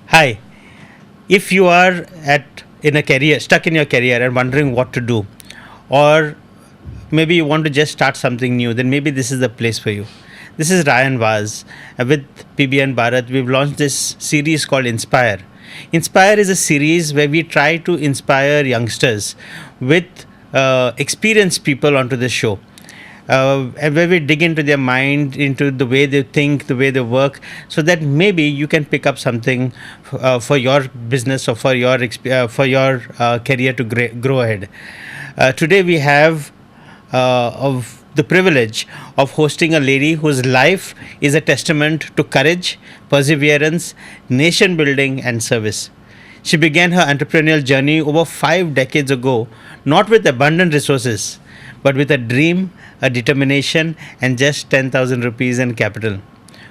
Hi. If you are at in a career stuck in your career and wondering what to do, or maybe you want to just start something new, then maybe this is the place for you. This is Ryan Vaz. With PBN Bharat, we've launched this series called Inspire. Inspire is a series where we try to inspire youngsters with experienced people onto the show. And where we dig into their mind, into the way they think, the way they work, so that maybe you can pick up something for your business or for your career to grow ahead. Today we have of the privilege of hosting a lady whose life is a testament to courage, perseverance, nation building, and service. She began her entrepreneurial journey over 5 decades ago, not with abundant resources, but with a dream, a determination, and just 10,000 rupees in capital.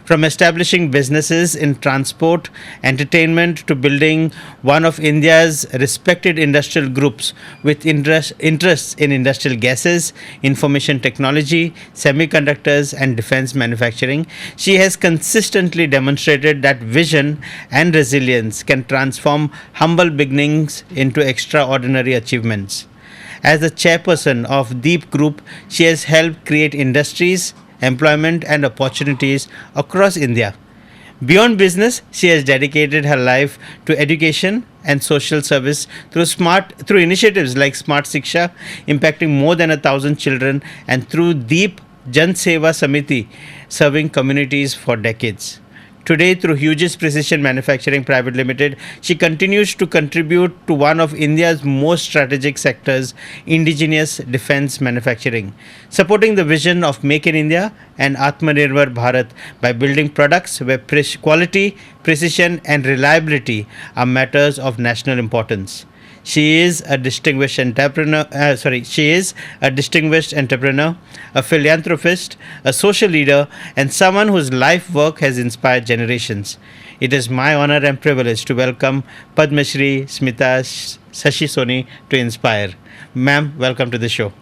From establishing businesses in transport, entertainment, to building one of India's respected industrial groups with interests in industrial gases, information technology, semiconductors, and defense manufacturing, she has consistently demonstrated that vision and resilience can transform humble beginnings into extraordinary achievements. As the chairperson of Deep Group, she has helped create industries, employment, and opportunities across India. Beyond business, she has dedicated her life to education and social service through initiatives like Smart Siksha, impacting more than 1,000 children, and through Deep Jan Seva Samiti, serving communities for decades. Today, through Hughes Precision Manufacturing Private Limited, she continues to contribute to one of India's most strategic sectors, indigenous defense manufacturing, supporting the vision of Make in India and Atmanirbhar Bharat by building products where quality, precision, and reliability are matters of national importance. She is a distinguished entrepreneur. She is a distinguished entrepreneur, a philanthropist, a social leader, and someone whose life work has inspired generations. It is my honor and privilege to welcome Padma Shri Smita Sashi Soni to Inspire. Ma'am, welcome to the show.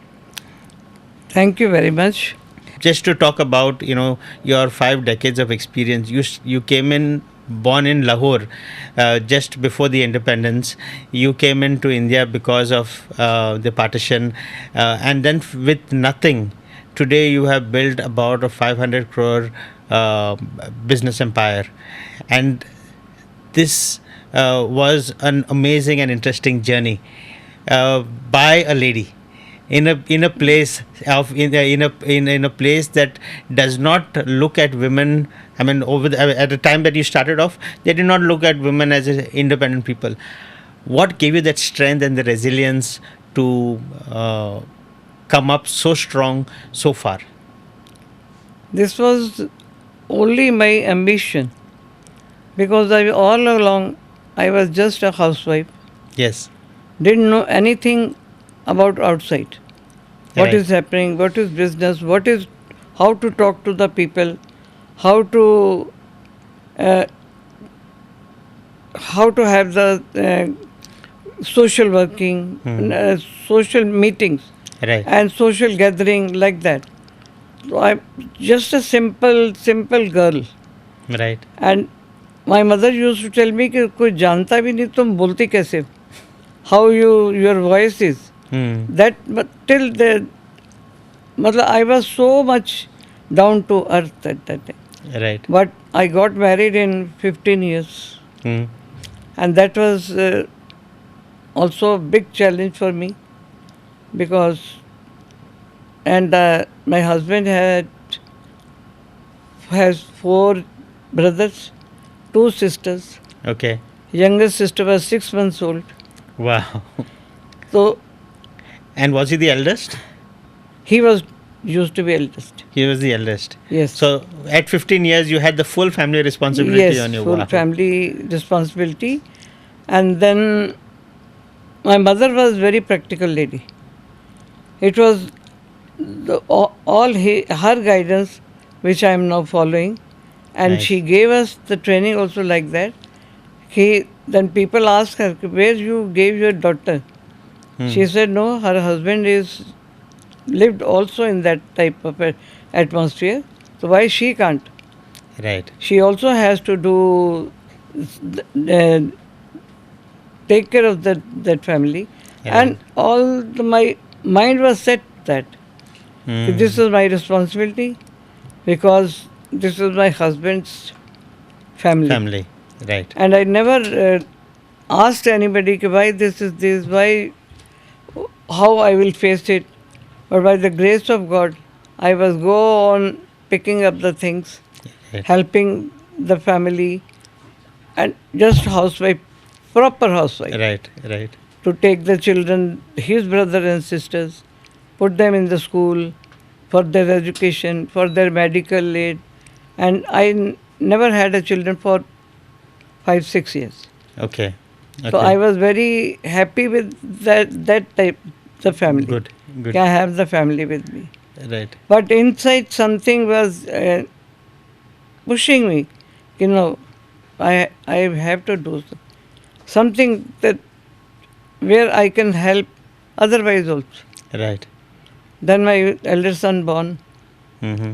Thank you very much. Just to talk about your 5 decades of experience, you came in born in Lahore just before the independence. You came into India because of the partition, and then with nothing, today you have built about a 500 crore business empire, and this was an amazing and interesting journey by a lady in a place of in a place that does not look at women. I mean, at the time that you started off, they did not look at women as independent people. What gave you that strength and the resilience to come up so strong so far? This was only my ambition because all along I was just a housewife, Yes. didn't know anything about outside. What Right. is happening, what is business, how to talk to the people, how to uh, how to have the social working, social meetings, Right. and social gathering like that. So I'm just a simple girl. Right. And my mother used to tell me कि कोई जानता भी नहीं तुम बोलती कैसे, how your voice is. Hmm. That but till the मतलब I was so much down to earth at that time. Right. But I got married in 15 years, Hmm. and that was also a big challenge for me because my husband has 4 brothers, 2 sisters. Okay. Youngest sister was 6 months old. Wow. So And was he the eldest? he was used to be eldest. He was the eldest. Yes. So at 15 years, you had the full family responsibility Yes, on you. full Wow. family responsibility. And then my mother was very practical lady. It was her guidance which I am now following, and Nice. she gave us the training also like that. Then people asked her, where you gave your daughter? She said, no, her husband is lived also in that type of atmosphere, so why she can't? Right. She also has to do uh, take care of that family. Yeah. And my mind was set that this is my responsibility because this is my husband's family. Right. And I never asked anybody ki why this is this, why, how I will face it. But by the grace of God, I was go on picking up the things, Right. helping the family, and just housewife, proper housewife, Right. Right. to take the children, his brother and sisters, put them in the school for their education, for their medical aid. And I never had a children for 5-6 years. Okay. So I was very happy with that type, the family. Good. Good. I have the family with me. Right. But inside something was pushing me. You know, I have to do something that where I can help otherwise also. Right. Then my elder son born, Mm-hmm.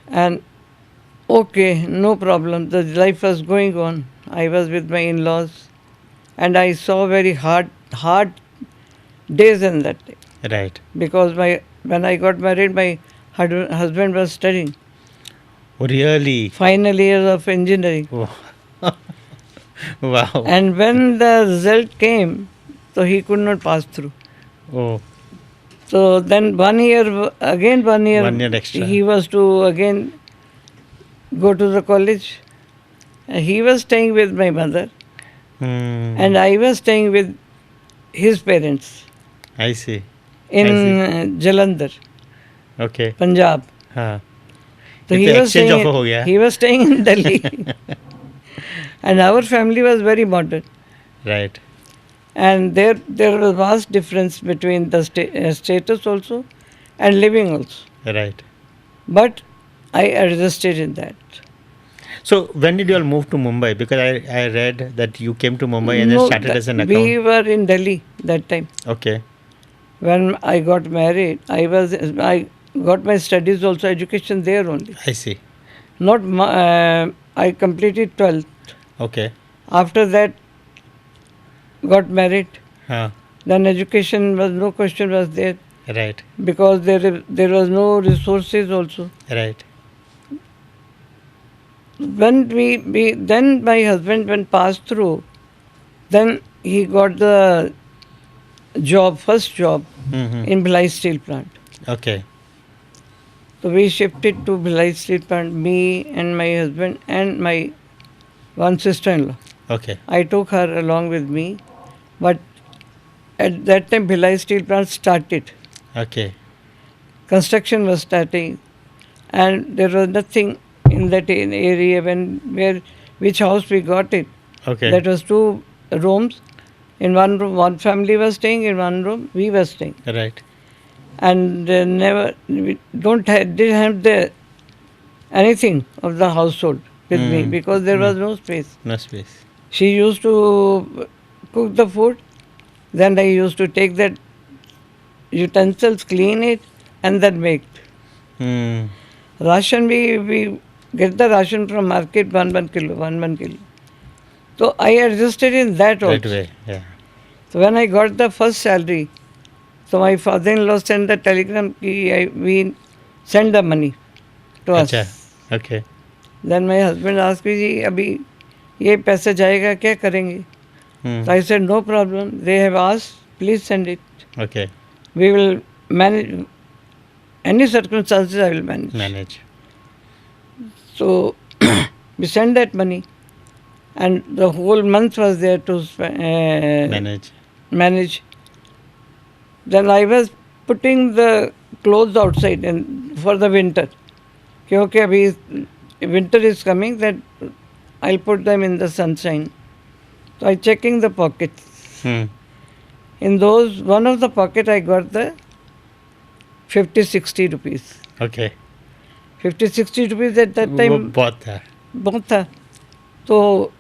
and okay, no problem. The life was going on. I was with my in-laws, and I saw very hard days in that day. Right. Because when I got married, my husband was studying Oh, really? final year of engineering. Oh. Wow. And when the result came, so he could not pass through. Oh. So then 1 year, 1 year, 1 year extra. he was to again go to the college. He was staying with my mother, Hmm. and I was staying with his parents I see. in Jalandhar, Okay. Punjab. हाँ. So ये he तो was exchange staying. offer हो गया. He was staying in Delhi, and our family was very modern. Right. And there was vast difference between the status also and living also. Right. But I adjusted in that. So when did you all move to Mumbai? Because I read that you came to Mumbai and then No, started as an we account. were in Delhi that time. Okay. When I got married, I got my studies also, education there only. I see. Not I completed 12th. Okay. After that, got married. हाँ. Then education was no question was there Right. because there was no resources also. Right. When then my husband when passed through, then he got the first job Mm-hmm. in Bhilai Steel Plant. Okay. So we shifted to Bhilai Steel Plant, me and my husband and my one sister-in-law. Okay. I took her along with me, but at that time Bhilai Steel Plant started. Okay. Construction was starting, and there was nothing in that area which house we got it. Okay. That was 2 rooms. In one room, one family was staying. In one room, we were staying. Right. And we didn't have anything of the household with me because there was no space. No space. She used to cook the food. Then I used to take that utensils, clean it, and then make. Hmm. Ration, we get the ration from market 1 kilo. So I adjusted in that also. Right way. Yeah. So when I got the first salary, so my father-in-law sent the telegram ki we send the money to अच्छा. us. Okay. Then my husband asked me, जी अभी ये पैसा जाएगा क्या करेंगे? Hmm. So I said no problem. They have asked, please send it. Okay. We will manage. Any circumstances I will manage. Manage. So we sent that money, and the whole month was there to manage. Then I was putting the clothes outside and for the winter. Okay, abhi winter is coming, that I'll put them in the sunshine. So I checking the pockets. Hmm. In those, one of the pocket I got the 50-60 rupees. Okay. 50-60 rupees at that वो time. बहुत था. बहुत था. So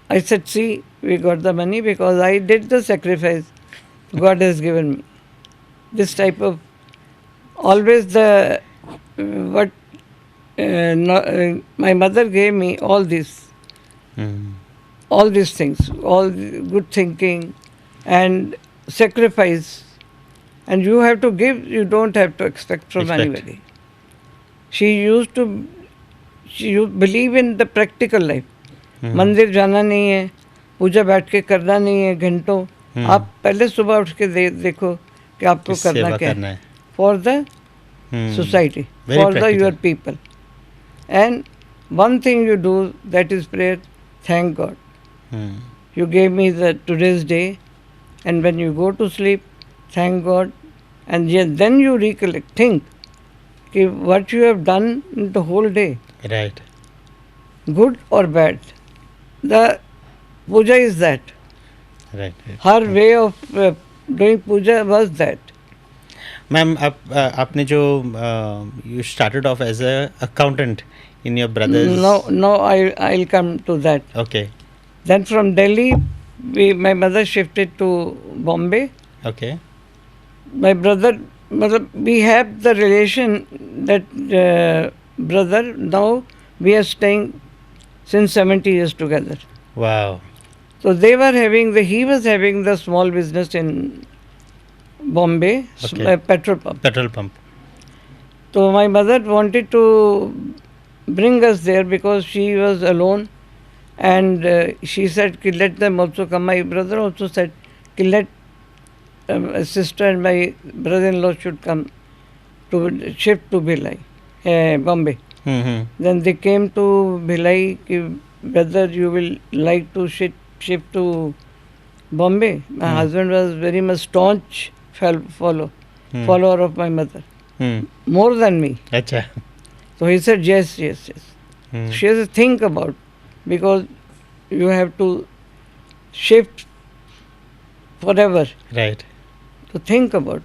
I said, see, we got the money because I did the sacrifice God has given me. This type of, always my mother gave me all this. Hmm. all these things, all the good thinking and sacrifice. And you have to give, you don't have to expect from Expect. anybody. She used to believe in the practical life. मंदिर जाना नहीं है, पूजा बैठ के करना नहीं है घंटों. आप पहले सुबह उठ के देखो कि आपको किस करना सेवा क्या करना है. है. For the society, Very for the practical. your people. And one thing you do, that is prayer. Thank God. You gave me the today's day, and when you go to sleep, thank God, and then you recollect, think कि what you have done in the whole day, Right. good or bad. The puja is that. Right. Her way of doing puja was that. Ma'am आपने जो you started off as a accountant in your brother's. No, I'll come to that. Okay. Then from Delhi, my mother shifted to Bombay. Okay. My brother, we have the relation that brother, now we are staying since 70 years together. Wow. So he was having the small business in Bombay, Okay. petrol pump. Petrol pump. So my mother wanted to bring us there because she was alone, and she said, "Ki let them also come." My brother also said, "Ki let a sister and my brother-in-law should come to shift to Bhilai, Bombay." Mm-hmm. Then they came to Bhilai, ki whether you will like to shift to Bombay. My husband was very much staunch follower of my mother, more than me. Acha. So he said, yes. She has to think about, because you have to shift forever. Right. So think about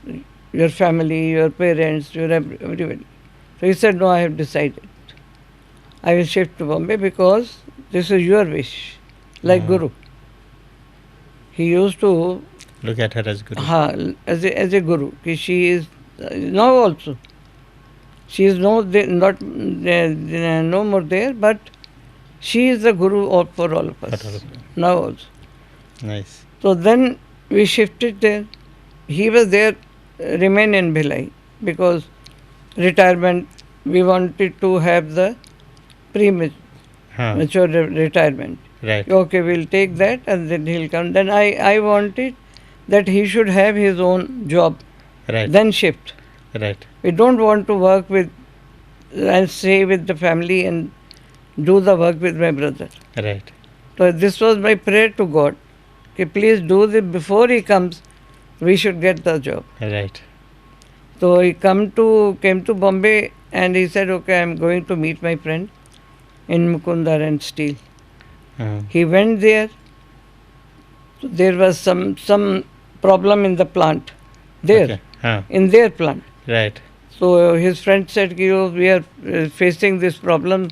your family, your parents, your everybody. So he said, no, I have decided. I will shift to Bombay because this is your wish, like Guru. He used to Look at her as Guru. as a Guru. She is now also. She is no more there, but she is the Guru for all of us. For all of us. Now also. Nice. So then we shifted there. He was there, remain in Bhilai, because retirement, we wanted to have the premature retirement. Right. Okay, we'll take that and then he'll come. Then I wanted that he should have his own job, Right. then shift. Right. We don't want to work with and stay with the family and do the work with my brother. Right. So this was my prayer to God. Okay, please do this before he comes. We should get the job. Right. So he came to Bombay and he said, okay, I'm going to meet my friend in Mukundar and Steel. He went there. So there was some problem in the plant there, Okay. in their plant. Right. So his friend said, we are facing this problem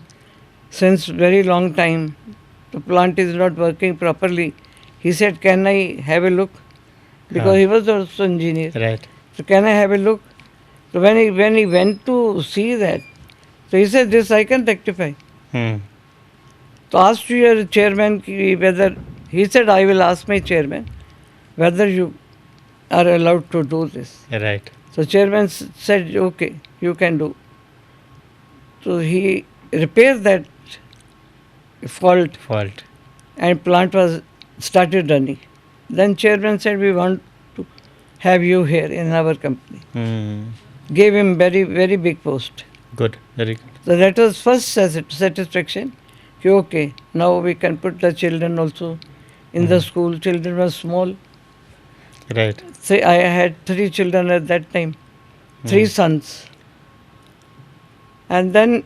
since very long time. The plant is not working properly. He said, can I have a look? Because he was also engineer. Right. So can I have a look? So when he went to see that, so he said, this I can rectify. So asked your chairman whether, he said, I will ask my chairman whether you are allowed to do this. Right. So chairman said, okay, you can do. So he repaired that fault and plant was started running. Then chairman said, we want to have you here in our company. Gave him very, very big post. Good. Very good. So that was first satisfaction. Okay, now we can put the children also in the school. Children were small. Right. Say I had 3 children at that time, 3 sons. And then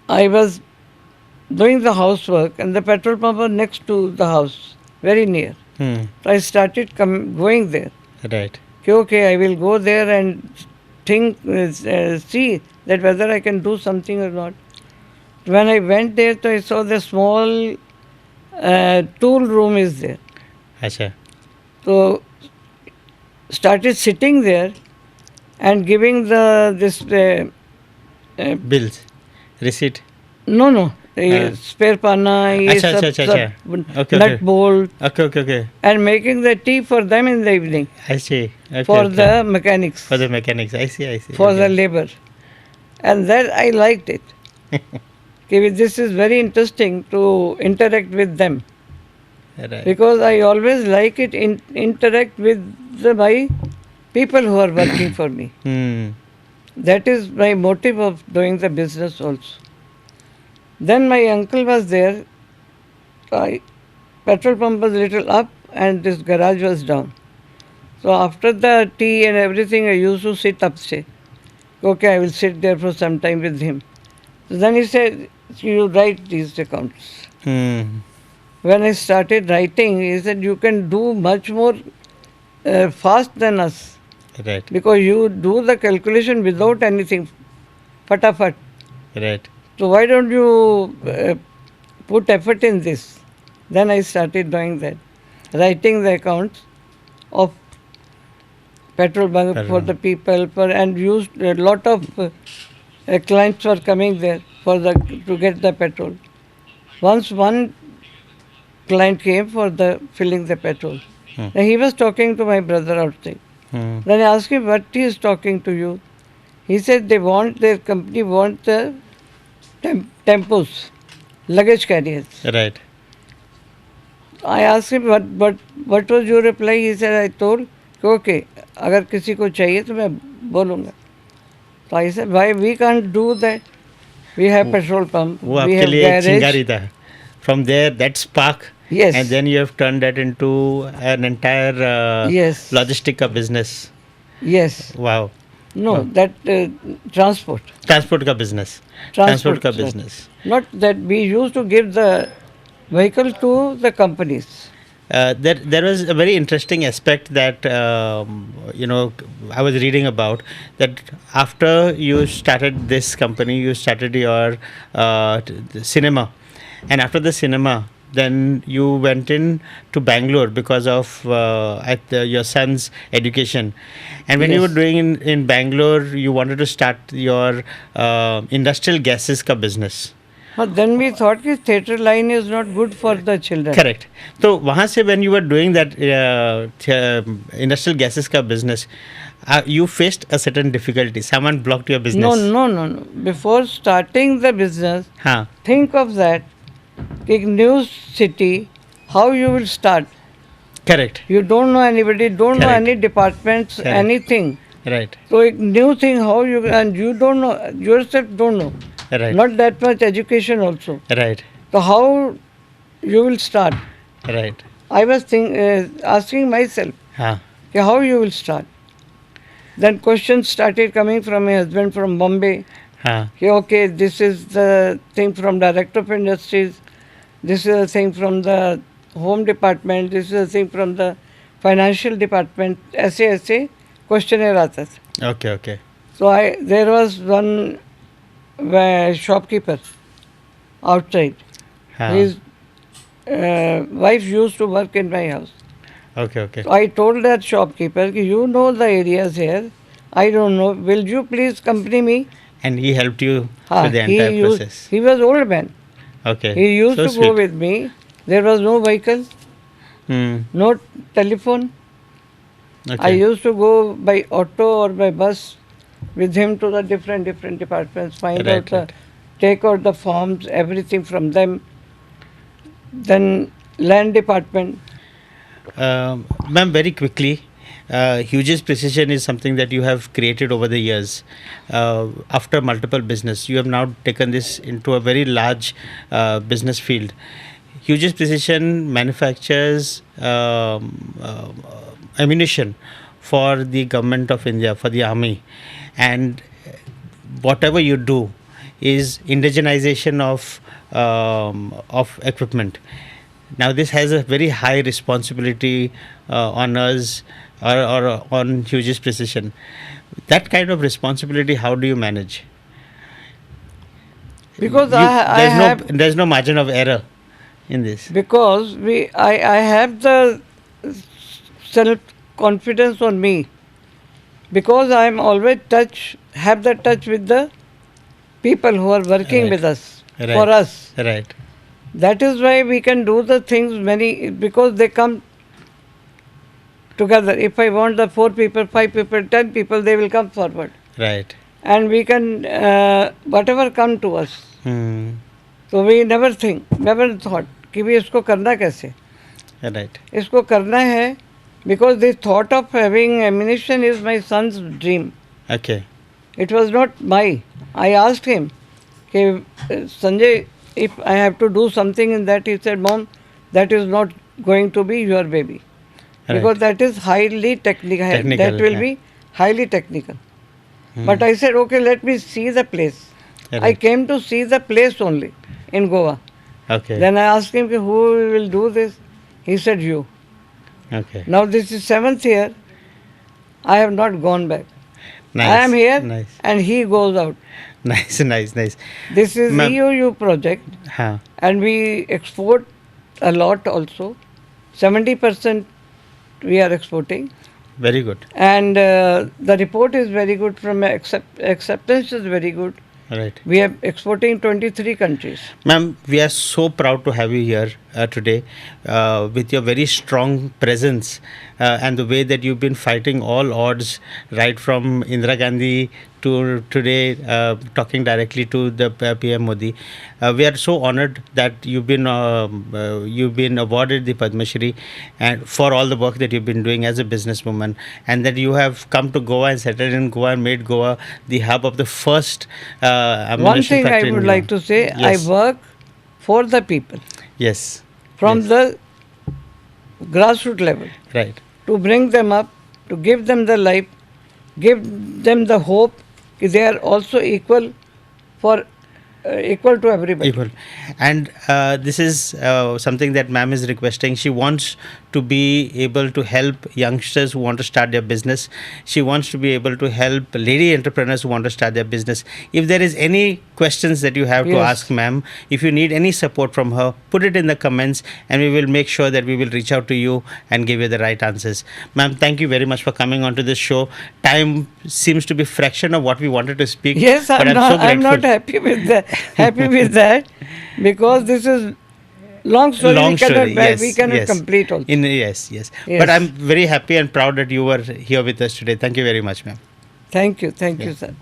I was doing the housework and the petrol pump was next to the house, very near. So I started going there. Right. Okay, I will go there and think, see that whether I can do something or not. When I went there, so I saw the small tool room is there. Acha. So started sitting there and giving this Bills. Receipt. no ये spare pana, ये अच्छा, सब अच्छा, अच्छा, सब अच्छा. Okay, nut okay. bolt, Okay. and making the tea for them in the evening I see. Okay, for okay. the mechanics, For the mechanics. I see. for the Okay. labor, and that I liked it. Okay, this is very interesting to interact with them Right. because I always like it interact with my people who are working for me. Hmm. That is my motive of doing the business also. Then my uncle was there. Petrol pump was little up and this garage was down. So after the tea and everything, I used to sit upstairs. Okay, I will sit there for some time with him. So then he said, you write these accounts. Hmm. When I started writing, he said, you can do much more fast than us Right. because you do the calculation without anything, fatafat. Right. So why don't you put effort in this? Then I started doing that, writing the accounts of petrol bunk for the people, and used a lot of clients were coming there to get the petrol. Once one client came for the filling the petrol. Then he was talking to my brother outside. Hmm. Then I asked him what he is talking to you. He said their company want the tempos, luggage carriers. Right. I asked him what was your reply. He said I told okay, अगर किसी को चाहिए तो मैं बोलूँगा. So I said why we can't do that? We have petrol pump, वो we आपके have लिए एक garage. चिंगारी था. From there, that spark. Yes. And then you have turned that into an entire Yes. logistic business. Yes. Wow. No, that transport. Transport ka business. Transport, का sir. business. Not that we used to give the vehicle to the companies. There was a very interesting aspect that I was reading about, that after you started this company, you started your cinema, and after the cinema, then you went in to Bangalore because of your son's education, and when you were Yes. doing in Bangalore, you wanted to start your industrial gases ka business. But then we thought that theatre line is not good for the children. Correct. So वहाँ से when you were doing that industrial gases का business, you faced a certain difficulty. Someone blocked your business. No. Before starting the business, हाँ. think of that. In new city, how you will start? Correct. You don't know anybody, don't know Correct. any departments, Correct. anything. Right. So a new thing, how you and you don't know yourself, don't know. Right. Not that much education also. Right. So how you will start? Right. I was asking myself, हाँ. how you will start? Then questions started coming from my husband from Bombay. हाँ. Okay, this is the thing from Director of Industries. This is the thing from the Home Department. This is the thing from the Financial Department. ऐसे questionnaire आता था. Okay. So there was one shopkeeper outside. हाँ. His wife used to work in my house. Okay. So I told that shopkeeper, you know the areas here. I don't know. Will you please accompany me? And he helped you with the he entire process. He was old man. Okay. He used So to sweet. go with me. There was no vehicle, no telephone. Okay. I used to go by auto or by bus with him to the different departments, Right. take out the forms, everything from them. Then land department. Ma'am, very quickly, Hughes Precision is something that you have created over the years. After multiple business, you have now taken this into a very large business field. Hughes Precision manufactures ammunition for the government of India, for the army, and whatever you do is indigenization of equipment. Now this has a very high responsibility on us or on Hughes Precision. That kind of responsibility, how do you manage? Because there's no margin of error in this. Because I have the self confidence on me. Because I am always have the touch with the people who are working Right. with us. for us. Right. That is why we can do the things many, because they come together. If I want the 4 people, 5 people, 10 people, they will come forward. Right. And we can, whatever come to us. Hmm. So we never thought कि भी इसको करना कैसे. Right. इसको करना है, because the thought of having ammunition is my son's dream. Okay. It was not my. I asked him, कि, Sanjay, if I have to do something in that, he said, Mom, that is not going to be your baby. Right. Because that is highly technical. Technical, That will yeah. be highly technical. But I said, okay, let me see the place. I Right. came to see the place only in Goa. Okay. Then I asked him, who will do this? He said, you. Okay. Now this is 7th year. I have not gone back. Nice. I am here Nice. and he goes out. Nice. Nice. Nice. This is Ma'am- EOU project Huh. and we export a lot also. 70% we are exporting. Very good. And the report is very good from acceptance is very good. Right. We are exporting 23 countries. Ma'am, we are so proud to have you here today with your very strong presence and the way that you've been fighting all odds, right from Indira Gandhi to today, talking directly to the PM Modi. We are so honored that you've been awarded the Padma Shri and for all the work that you've been doing as a businesswoman, and that you have come to Goa and settled in Goa and made Goa the hub of the first One ammunition thing I factory in would Goa. like to say, Yes. I work for the people Yes. from Yes. the grassroots level Right. to bring them up, to give them the life, give them the hope that they are also equal to everybody. Equal. And this is something that ma'am is requesting. She wants to be able to help youngsters who want to start their business. She wants to be able to help lady entrepreneurs who want to start their business. If there is any questions that you have to Yes. ask ma'am, if you need any support from her, put it in the comments and we will make sure that we will reach out to you and give you the right answers. Ma'am, thank you very much for coming onto this show. Time seems to be fraction of what we wanted to speak. Yes, but I'm so I'm not grateful. happy with that. Happy with that, because this is long story. Long we cannot, story, yes, we cannot yes. complete also. Yes. Yes. But I'm very happy and proud that you were here with us today. Thank you very much, ma'am. Thank you, sir.